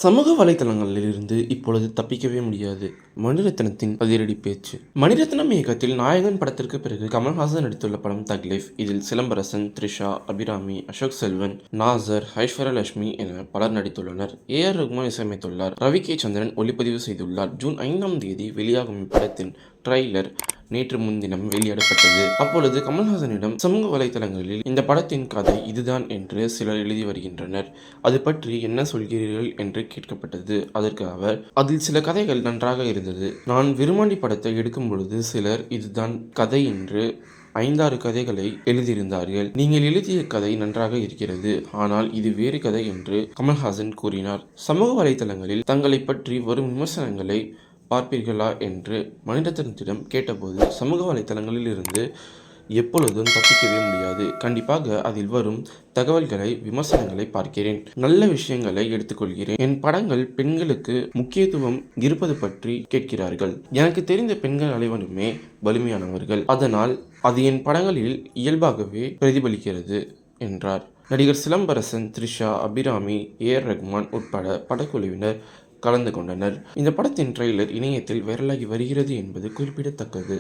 சமூக வலைதளங்களிலிருந்து இப்பொழுது தப்பிக்கவே முடியாது. மணிரத்னத்தின் அதிரடி பேச்சு. மணிரத்னம் இயக்கத்தில் நாயகன் படத்திற்கு பிறகு கமல்ஹாசன் நடித்துள்ள படம் தக்லைஃப். இதில் சிலம்பரசன், த்ரிஷா, அபிராமி, அசோக் செல்வன், நாசர், ஐஸ்வர்யலட்சுமி என பலர் நடித்துள்ளனர். AR ரகுமான் இசையமைத்துள்ளார். ரவி கே சந்திரன் ஒளிப்பதிவு செய்துள்ளார். ஜூன் 5ஆம் தேதி வெளியாகும் இப்படத்தின் ட்ரெய்லர் நேற்று முன்தினம் வெளியிடப்பட்டது. அப்பொழுது கமல்ஹாசனிடம் சமூக வலைதளங்களில் இந்த படத்தின் கதை இதுதான் என்று சிலர் எழுதி வருகின்றனர். அது பற்றி என்ன சொல்கிறீர்கள் என்று கேட்கப்பட்டது. அதற்கு அவர், அதில் சில கதைகள் நன்றாக இருந்தது. நான் விருமாண்டி படத்தை எடுக்கும் பொழுது சிலர் இதுதான் கதை என்று 5-6 கதைகளை எழுதியிருந்தார்கள். நீங்கள் எழுதிய கதை நன்றாக இருக்கிறது, ஆனால் இது வேறு கதை என்று கமல்ஹாசன் கூறினார். சமூக வலைதளங்களில் தங்களை பற்றி வரும் விமர்சனங்களை பார்ப்பீர்களா என்று மணிரத்னத்திடம் கேட்டபோது, சமூக வலைதளங்களில் இருந்து எப்பொழுதும் தப்பிக்கவே முடியாது. கண்டிப்பாக அதில் வரும் தகவல்களை, விமர்சனங்களை பார்க்கிறேன். நல்ல விஷயங்களை எடுத்துக்கொள்கிறேன். என் படங்கள் பெண்களுக்கு முக்கியத்துவம் இருப்பது பற்றி கேட்கிறார்கள். எனக்கு தெரிந்த பெண்கள் அனைவருமே வலிமையானவர்கள். அதனால் அது என் படங்களில் இயல்பாகவே பிரதிபலிக்கிறது என்றார். நடிகர் சிலம்பரசன், த்ரிஷா, அபிராமி, AR ரகுமான் உட்பட படக்குழுவினர் கலந்து கொண்டனர். இந்த படத்தின் ட்ரெய்லர் இணையத்தில் வைரலாகி வருகிறது என்பது குறிப்பிடத்தக்கது.